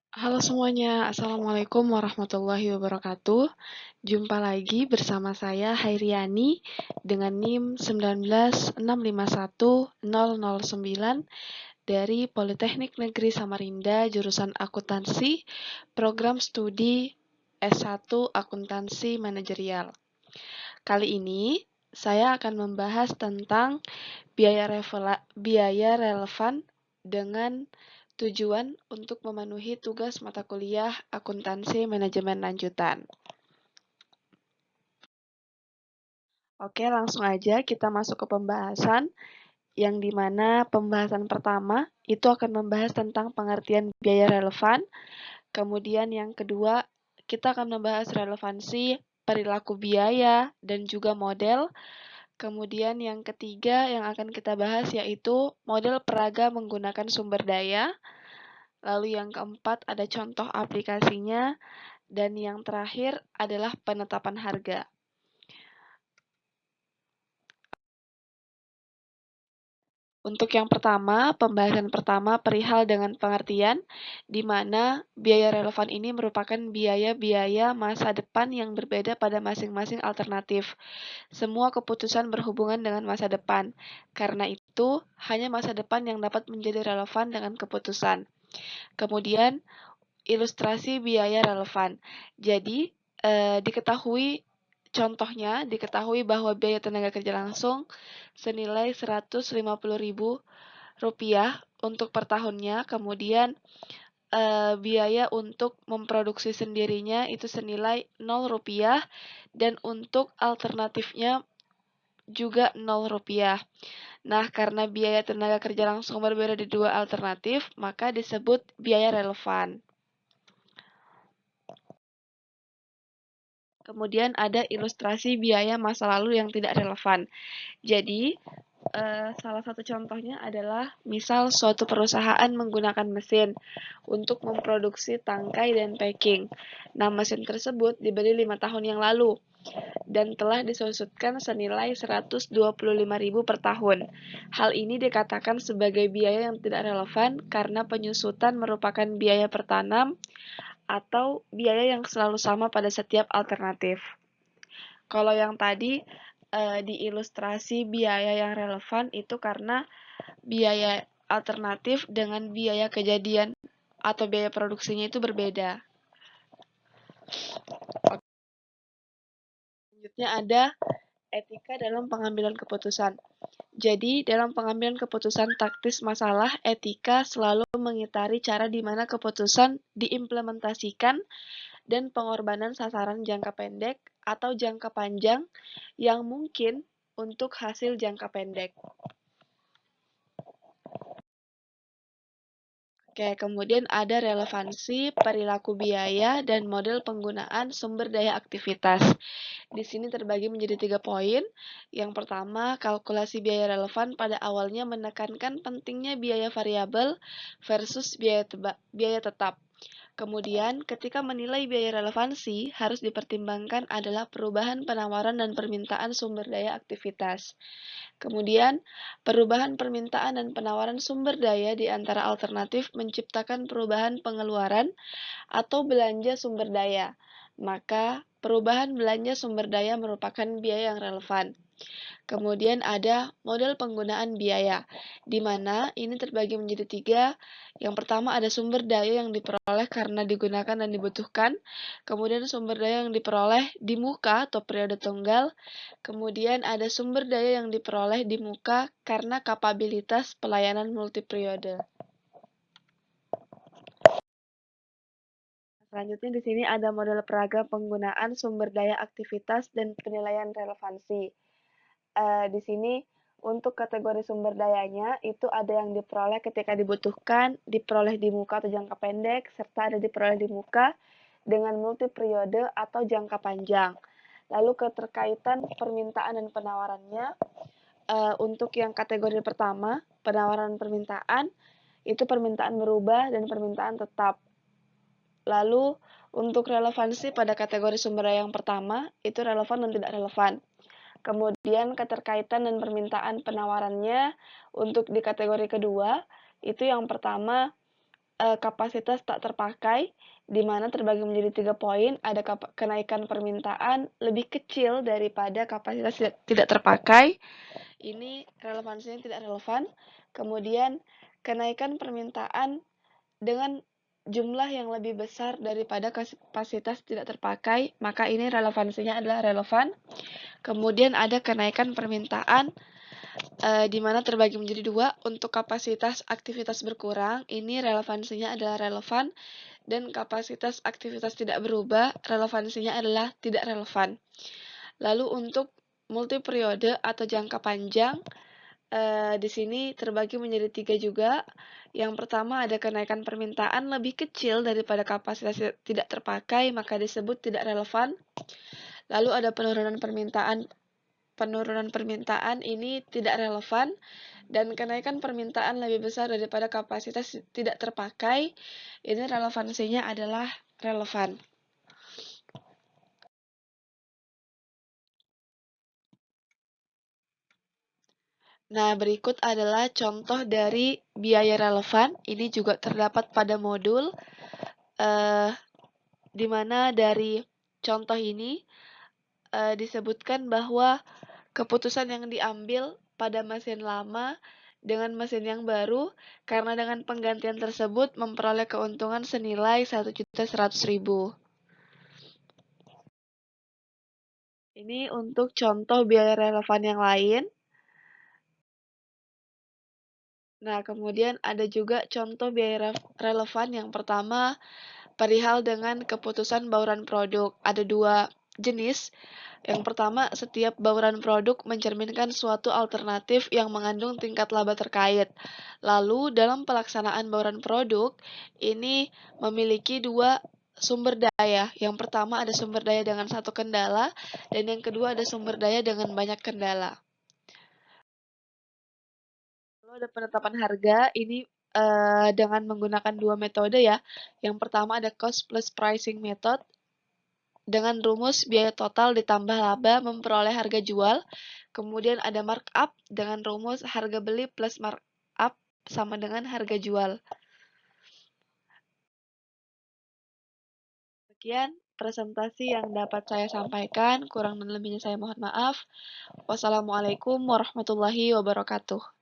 Halo semuanya, Assalamualaikum warahmatullahi wabarakatuh. Jumpa lagi bersama saya Hairiani dengan NIM 196510009 dari Politeknik Negeri Samarinda jurusan Akuntansi, Program Studi S1 Akuntansi Manajerial. Kali ini saya akan membahas tentang biaya relevan dengan tujuan untuk memenuhi tugas mata kuliah akuntansi manajemen lanjutan. Oke, langsung aja kita masuk ke pembahasan, yang dimana pembahasan pertama itu akan membahas tentang pengertian biaya relevan. Kemudian yang kedua, kita akan membahas relevansi perilaku biaya dan juga model. Kemudian yang ketiga yang akan kita bahas yaitu model peraga menggunakan sumber daya. Lalu yang keempat ada contoh aplikasinya. Dan yang terakhir adalah penetapan harga. Untuk yang pertama, pembahasan pertama perihal dengan pengertian, di mana biaya relevan ini merupakan biaya-biaya masa depan yang berbeda pada masing-masing alternatif. Semua keputusan berhubungan dengan masa depan. Karena itu, hanya masa depan yang dapat menjadi relevan dengan keputusan. Kemudian, ilustrasi biaya relevan. Jadi, diketahui bahwa biaya tenaga kerja langsung senilai Rp150.000 untuk per tahunnya. Kemudian biaya untuk memproduksi sendirinya itu senilai Rp0 dan untuk alternatifnya juga Rp0. Nah, karena biaya tenaga kerja langsung berbeda di dua alternatif, maka disebut biaya relevan. Kemudian ada ilustrasi biaya masa lalu yang tidak relevan. Jadi, salah satu contohnya adalah misal suatu perusahaan menggunakan mesin untuk memproduksi tangkai dan packing. Nah, mesin tersebut dibeli 5 tahun yang lalu dan telah disusutkan senilai Rp125.000 per tahun. Hal ini dikatakan sebagai biaya yang tidak relevan karena penyusutan merupakan biaya per tanam atau biaya yang selalu sama pada setiap alternatif. Kalau yang tadi di ilustrasi biaya yang relevan itu karena biaya alternatif dengan biaya kejadian atau biaya produksinya itu berbeda. Selanjutnya ada etika dalam pengambilan keputusan. Jadi, dalam pengambilan keputusan taktis masalah, etika selalu mengitari cara di mana keputusan diimplementasikan dan pengorbanan sasaran jangka pendek atau jangka panjang yang mungkin untuk hasil jangka pendek. Oke, kemudian ada relevansi perilaku biaya dan model penggunaan sumber daya aktivitas. Di sini terbagi menjadi 3 poin. Yang pertama, kalkulasi biaya relevan pada awalnya menekankan pentingnya biaya variabel versus biaya tetap. Kemudian, ketika menilai biaya relevansi, harus dipertimbangkan adalah perubahan penawaran dan permintaan sumber daya aktivitas. Kemudian, perubahan permintaan dan penawaran sumber daya di antara alternatif menciptakan perubahan pengeluaran atau belanja sumber daya. Maka, perubahan belanja sumber daya merupakan biaya yang relevan. Kemudian ada model penggunaan biaya, di mana ini terbagi menjadi 3. Yang pertama ada sumber daya yang diperoleh karena digunakan dan dibutuhkan. Kemudian sumber daya yang diperoleh di muka atau periode tunggal. Kemudian ada sumber daya yang diperoleh di muka karena kapabilitas pelayanan multiperiode. Selanjutnya di sini ada model peraga penggunaan sumber daya aktivitas dan penilaian relevansi. Di sini untuk kategori sumber dayanya itu ada yang diperoleh ketika dibutuhkan, diperoleh di muka atau jangka pendek, serta ada diperoleh di muka dengan multi periode atau jangka panjang. Lalu keterkaitan permintaan dan penawarannya, untuk yang kategori pertama, penawaran permintaan, itu permintaan berubah dan permintaan tetap. Lalu untuk relevansi pada kategori sumber daya yang pertama, itu relevan dan tidak relevan. Kemudian keterkaitan dan permintaan penawarannya untuk di kategori kedua, itu yang pertama kapasitas tak terpakai, di mana terbagi menjadi 3 poin, ada kenaikan permintaan lebih kecil daripada kapasitas tidak terpakai, ini relevansinya tidak relevan. Kemudian kenaikan permintaan dengan jumlah yang lebih besar daripada kapasitas tidak terpakai, maka ini relevansinya adalah relevan. Kemudian ada kenaikan permintaan di mana terbagi menjadi dua. Untuk kapasitas aktivitas berkurang, ini relevansinya adalah relevan, dan kapasitas aktivitas tidak berubah, relevansinya adalah tidak relevan. Lalu untuk multi periode atau jangka panjang, di sini terbagi menjadi 3 juga. Yang pertama ada kenaikan permintaan lebih kecil daripada kapasitas tidak terpakai, maka disebut tidak relevan. Lalu ada penurunan permintaan ini tidak relevan, dan kenaikan permintaan lebih besar daripada kapasitas tidak terpakai, ini relevansinya adalah relevan. Nah, berikut adalah contoh dari biaya relevan. Ini juga terdapat pada modul, di mana dari contoh ini disebutkan bahwa keputusan yang diambil pada mesin lama dengan mesin yang baru, karena dengan penggantian tersebut memperoleh keuntungan senilai 1.100.000. Ini untuk contoh biaya relevan yang lain. Nah, kemudian ada juga contoh biaya relevan yang pertama, perihal dengan keputusan bauran produk. Ada dua jenis. Yang pertama, setiap bauran produk mencerminkan suatu alternatif yang mengandung tingkat laba terkait. Lalu, dalam pelaksanaan bauran produk, ini memiliki dua sumber daya. Yang pertama ada sumber daya dengan satu kendala, dan yang kedua ada sumber daya dengan banyak kendala. Lalu ada penetapan harga, ini dengan menggunakan dua metode ya. Yang pertama ada cost plus pricing method, dengan rumus biaya total ditambah laba memperoleh harga jual. Kemudian ada markup dengan rumus harga beli plus markup sama dengan harga jual. Sekian presentasi yang dapat saya sampaikan, kurang dan lebihnya saya mohon maaf. Wassalamualaikum warahmatullahi wabarakatuh.